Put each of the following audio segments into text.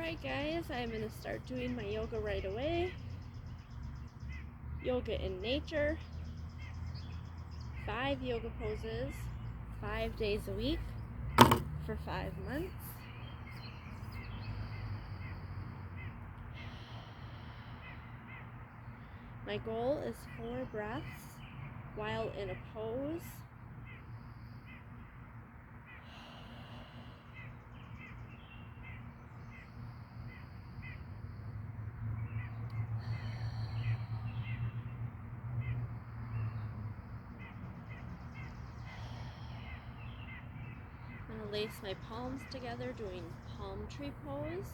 Alright guys, I'm going to start doing my yoga right away. Yoga in nature. 5 yoga poses, 5 days a week for 5 months. My goal is 4 breaths while in a pose. I'm going to lace my palms together doing palm tree pose.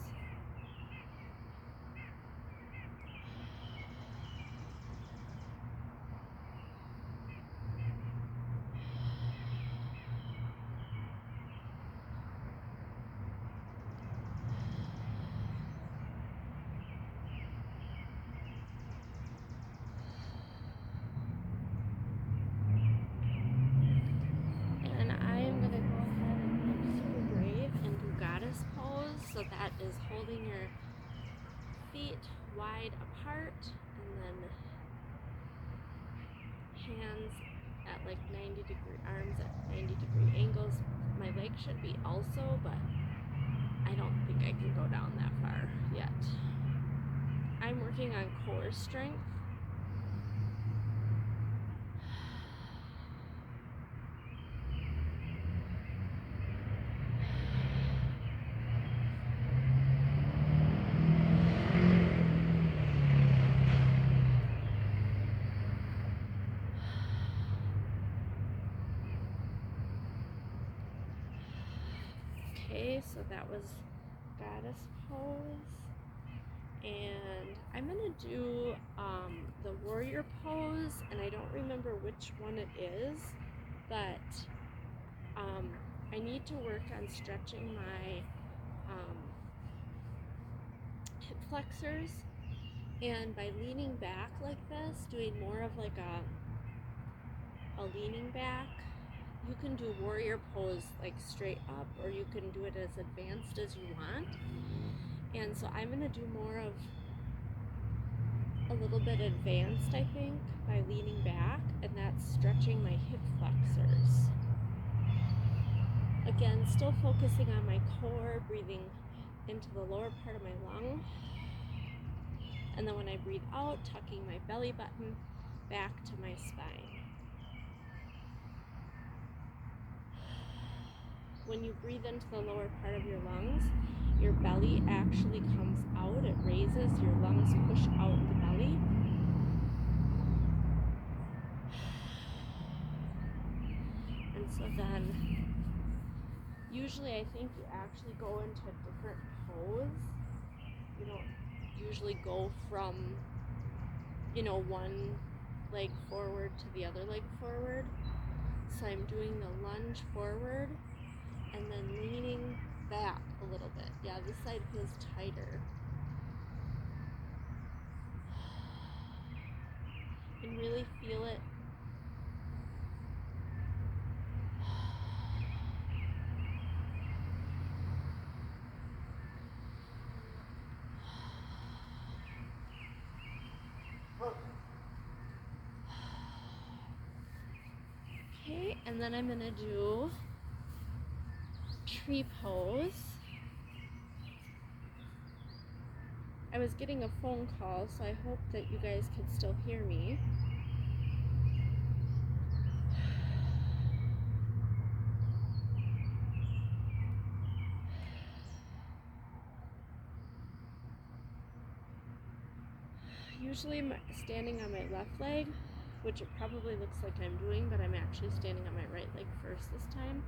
So that is holding your feet wide apart and then hands at like 90-degree, arms at 90-degree angles. My leg should be also, but I don't think I can go down that far yet. I'm working on core strength. Okay, so that was goddess pose, and I'm gonna do the warrior pose, and I don't remember which one it is, but I need to work on stretching my hip flexors, and by leaning back like this, doing more of like a leaning back. You can do warrior pose like straight up, or you can do it as advanced as you want. And so I'm going to do more of a little bit advanced, I think, by leaning back, and that's stretching my hip flexors. Again, still focusing on my core, breathing into the lower part of my lung. And then when I breathe out, tucking my belly button back to my spine. When you breathe into the lower part of your lungs, your belly actually comes out. It raises, your lungs push out the belly. And so then, usually I think you actually go into a different pose. You don't usually go from, one leg forward to the other leg forward. So I'm doing the lunge forward, and then leaning back a little bit. Yeah, this side feels tighter. And really feel it. Okay, and then I'm gonna do tree pose. I was getting a phone call, so I hope that you guys can still hear me. Usually I'm standing on my left leg, which it probably looks like I'm doing, but I'm actually standing on my right leg first this time.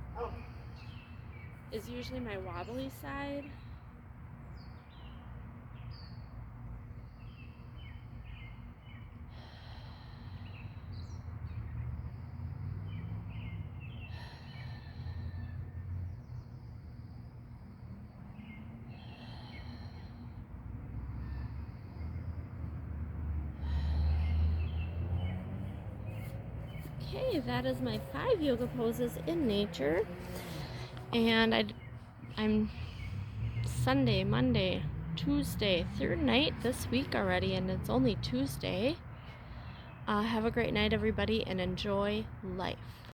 Is usually my wobbly side. Okay, that is my 5 yoga poses in nature, and I'm Sunday, Monday, Tuesday, third night this week already, and it's only Tuesday. Have a great night, everybody, and enjoy life.